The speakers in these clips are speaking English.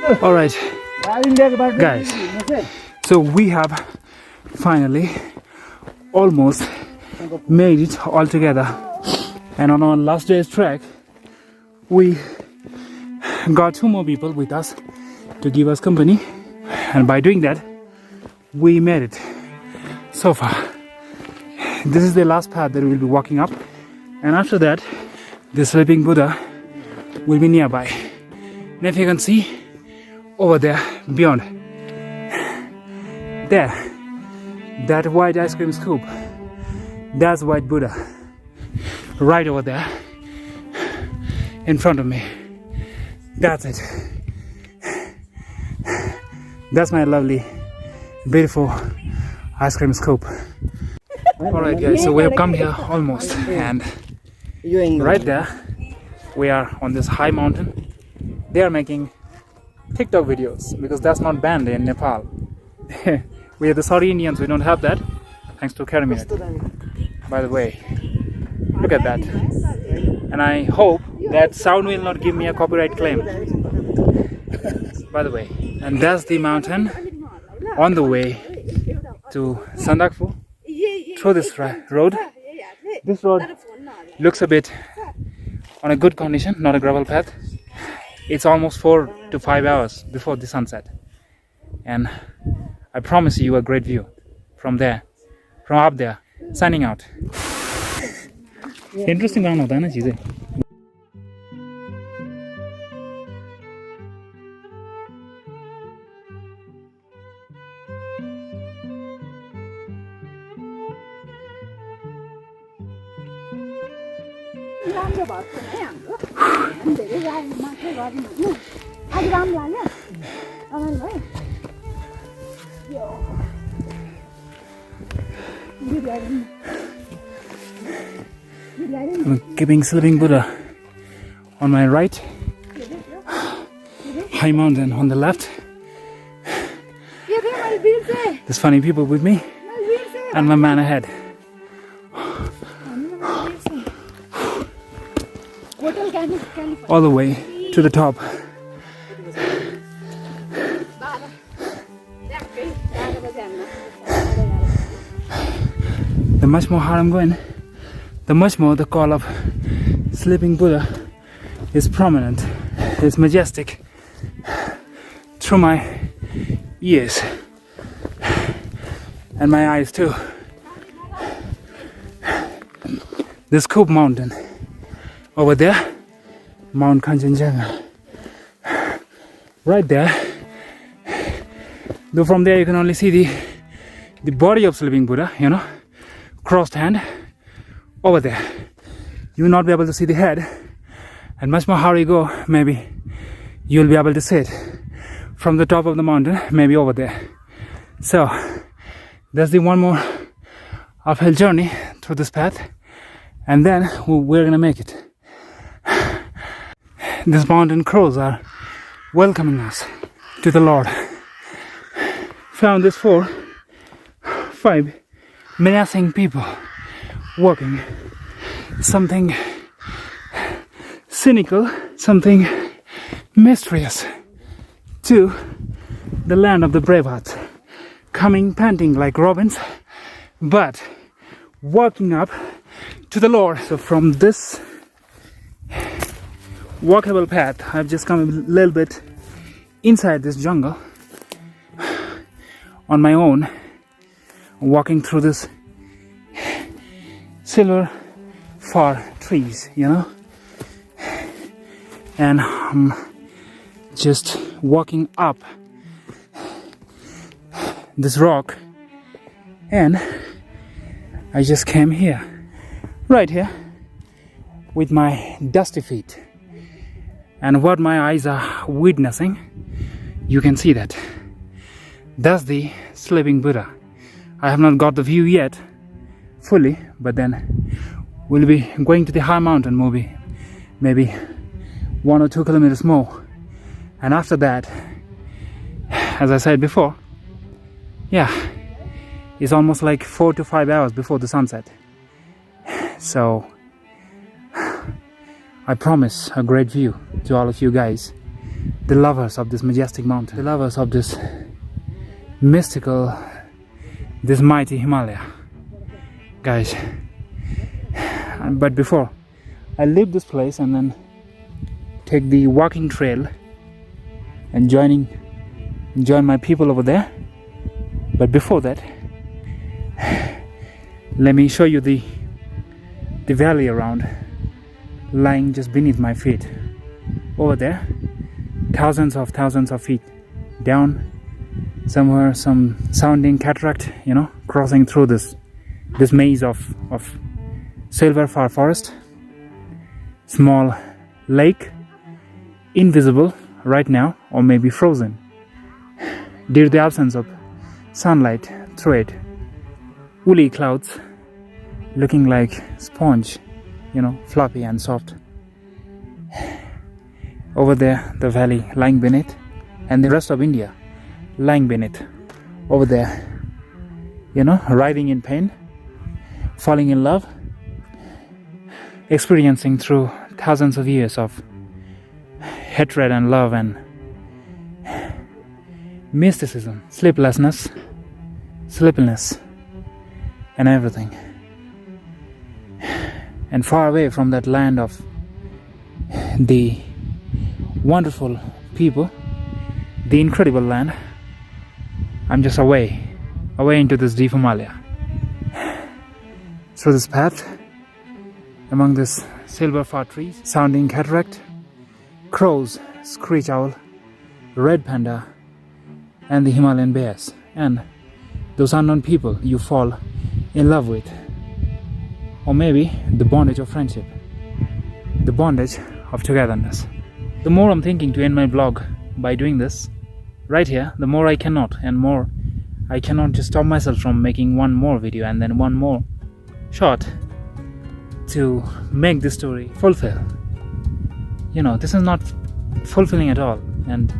Alright, guys, so we have finally almost made it all together, and on our last day's trek we got 2 more people with us to give us company, and by doing that we made it so far. This is the last path that we'll be walking up, and after that the sleeping Buddha will be nearby. And if you can see over there beyond there, that white ice cream scoop, that's white Buddha right over there in front of me. That's it. That's my lovely, beautiful ice cream scoop. Alright guys, so we have come here almost, and right there we are on this high mountain. They are making TikTok videos because that's not banned in Nepal. We are the Saudi Indians, we don't have that, thanks to Karaminate. By the way, look at that. And I hope that sound will not give me a copyright claim. By the way, and that's the mountain on the way to Sandakphu through this road. This road looks a bit on a good condition, not a gravel path. It's almost 4 to 5 hours before the sunset, and I promise you a great view from there, from up there. Signing out. Interesting one of that, cheese. I'm keeping sleeping Buddha on my right, high mountain on the left. There's funny people with me, and my man ahead. All the way to the top. The much more hard I'm going, the much more the call of sleeping Buddha is prominent, is majestic through my ears and my eyes too. This Scoop mountain over there, Mt.Kanchanjunga, right there. Though from there you can only see the body of sleeping Buddha, you know, crossed hand over there. You will not be able to see the head, and much more higher you go, maybe you will be able to see it from the top of the mountain, maybe over there. So that's the one more uphill journey through this path, and then we're gonna make it. These mountain crows are welcoming us to the Lord. Found this 4, 5 menacing people walking. Something cynical, something mysterious to the land of the brave hearts, coming panting like robins, but walking up to the Lord. So from this walkable path, I've just come a little bit inside this jungle on my own, walking through this silver fir trees, you know, and I'm just walking up this rock, and I just came here, right here, with my dusty feet, and what my eyes are witnessing, you can see that. That's the sleeping Buddha. I have not got the view yet fully, but then we'll be going to the high mountain, maybe 1 or 2 kilometers more, and after that, as I said before, yeah, it's almost like 4 to 5 hours before the sunset. So I promise a great view to all of you guys, the lovers of this majestic mountain, the lovers of this mystical, this mighty Himalaya, guys. But before I leave this place and then take the walking trail and join my people over there, but before that, let me show you the valley around, lying just beneath my feet. Over there, thousands of feet down, somewhere some sounding cataract, crossing through this maze of silver fir forest, small lake, invisible right now, or maybe frozen due to the absence of sunlight through it. Woolly clouds looking like sponge, fluffy and soft. Over there, the valley lying beneath, and the rest of India lying beneath. Over there, writhing in pain, falling in love, experiencing through thousands of years of hatred and love and mysticism, sleeplessness, and everything. And far away from that land of the wonderful people, the incredible land, I'm just away into this deep Himalaya. Through this path, among this silver fir trees, sounding cataract, crows, screech owl, red panda, and the Himalayan bears, and those unknown people you fall in love with. Or maybe the bondage of friendship, the bondage of togetherness. The more I'm thinking to end my vlog by doing this right here, the more I cannot just stop myself from making one more video and then one more shot to make this story fulfill. This is not fulfilling at all, and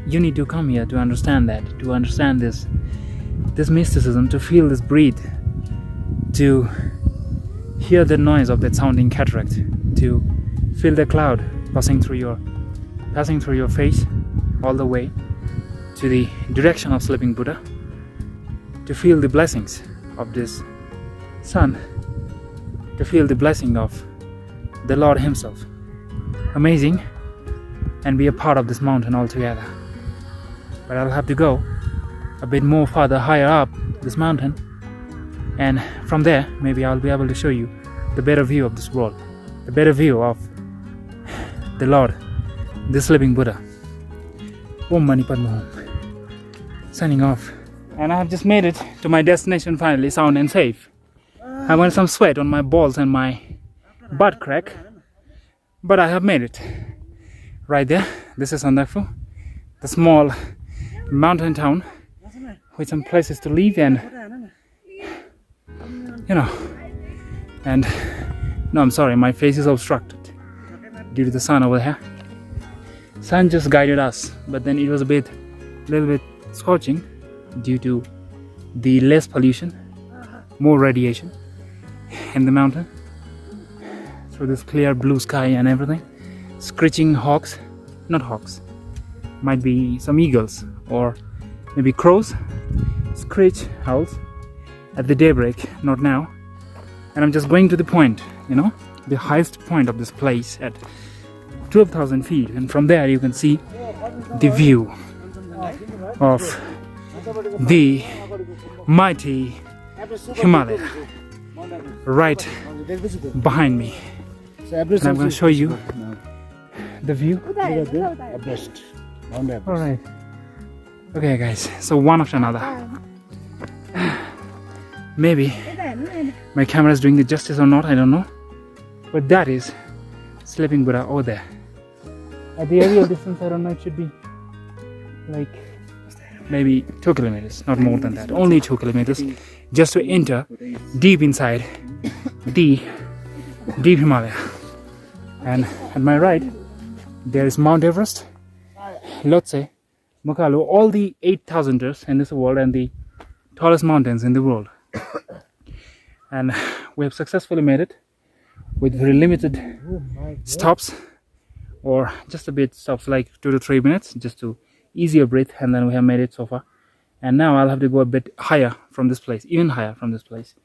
you need to come here to understand that, to understand this mysticism, to feel this breathe, to hear the noise of that sounding cataract, to feel the cloud passing through your face all the way to the direction of sleeping Buddha, to feel the blessings of this sun, to feel the blessing of the Lord himself. Amazing, and be a part of this mountain altogether. But I'll have to go a bit more farther, higher up this mountain, and from there maybe I'll be able to show you the better view of this world, the better view of the Lord, the sleeping Buddha. Om Mani Padme Hum. Signing off. And I have just made it to my destination finally, sound and safe. I want some sweat on my balls and my butt crack, but I have made it. Right there, this is Sandakphu, the small mountain town with some places to live and no, I'm sorry, my face is obstructed due to the sun over here. Sun just guided us, but then it was a little bit scorching due to the less pollution, more radiation in the mountain through this clear blue sky and everything. Screeching hawks, not hawks, might be some eagles or maybe crows, screech owls at the daybreak, not now. And I'm just going to the point, the highest point of this place at 12,000 feet, and from there you can see the view of the mighty Himalaya right behind me. And I'm going to show you the view. Alright. Okay guys, so one after another. Maybe my camera is doing it justice or not, I don't know. But that is sleeping Buddha over there. At the aerial distance, I don't know, it should be like maybe 2 kilometers, not more than that. Only 2 kilometers just to enter deep inside the deep Himalaya. And at my right, there is Mt.Everest, Lhotse, Mokalu, all the 8,000ers in this world and the tallest mountains in the world. And we have successfully made it with very limited stops, or just a bit of like 2 to 3 minutes just to ease your breath, and then we have made it so far. And now I'll have to go a bit higher from this place, even higher from this place,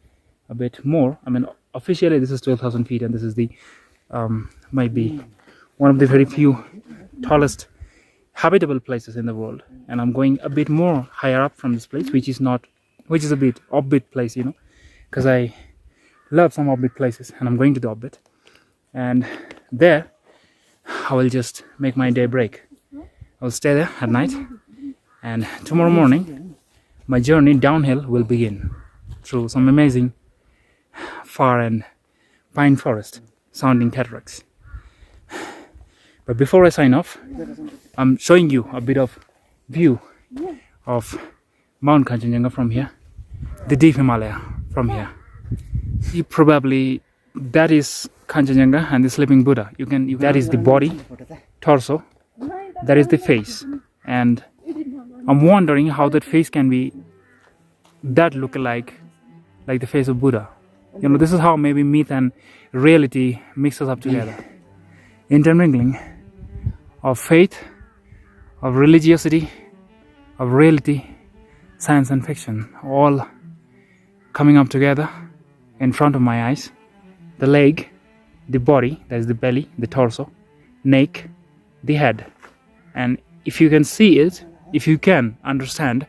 a bit more. I mean, officially this is 12,000 feet, and this is the might be one of the very few tallest habitable places in the world. And I'm going a bit more higher up from this place, which is a bit offbeat place, you know, because I love some offbeat places, and I'm going to the offbeat, and there I will just make my day break. I'll stay there at night, and tomorrow morning my journey downhill will begin through some amazing far and pine forest sounding cataracts. But before I sign off, I'm showing you a bit of view of Mount Kanchanjunga from here, the deep Himalaya from here. See, probably that is Kanchanjunga and the sleeping Buddha. That is the body, torso, that is the face, and I'm wondering how that face can be that look like the face of Buddha. You know, this is how maybe myth and reality mixes up together. Intermingling of faith, of religiosity, of reality, science and fiction, all coming up together in front of my eyes. The leg, the body, that is the belly, the torso, neck, the head. And if you can see it, if you can understand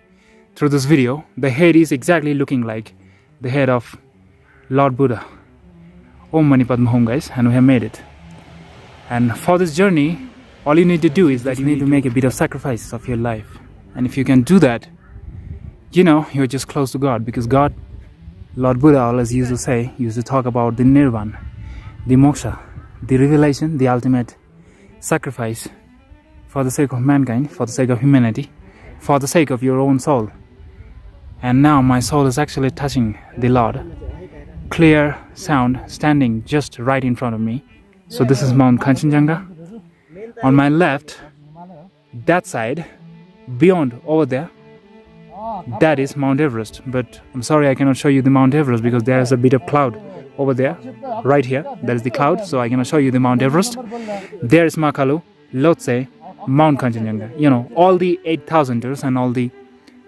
through this video, the head is exactly looking like the head of Lord Buddha. Om Mani Padme Hum, guys, and we have made it. And for this journey, all you need to do is that you need to make a bit of sacrifice of your life. And if you can do that, you know, you're just close to God, because God, Lord Buddha always used to talk about the nirvana, the moksha, the revelation, the ultimate sacrifice for the sake of mankind, for the sake of humanity, for the sake of your own soul. And now my soul is actually touching the Lord. Clear sound standing just right in front of me. So this is Mount Kanchanjunga. On my left, that side, beyond over there, that is Mt.Everest. But I'm sorry, I cannot show you the Mt.Everest because there is a bit of cloud over there, right here. That is the cloud, so I cannot show you the Mt.Everest. There is Makalu, Lhotse, Mount Kanchanjunga. You know, all the 8,000ers and all the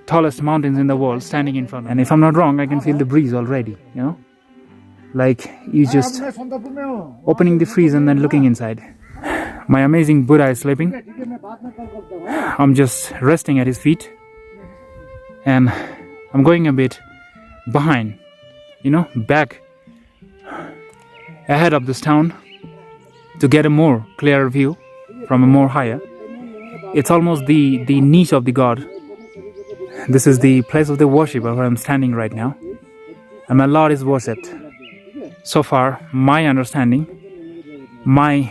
tallest mountains in the world standing in front of me. And if I'm not wrong, I can feel the breeze already, you know? Like you just opening the freeze and then looking inside. My amazing Buddha is sleeping. I'm just resting at his feet. And I'm going a bit behind, you know, back ahead of this town to get a more clearer view from a more higher. It's almost the niche of the God. This is the place of the worshipper where I'm standing right now. And my Lord is worshipped. So far, my understanding, my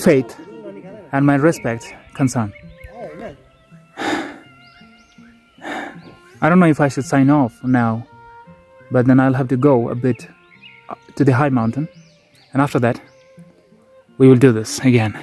faith, and my respect concern. I don't know if I should sign off now, but then I'll have to go a bit to the high mountain, and after that we will do this again.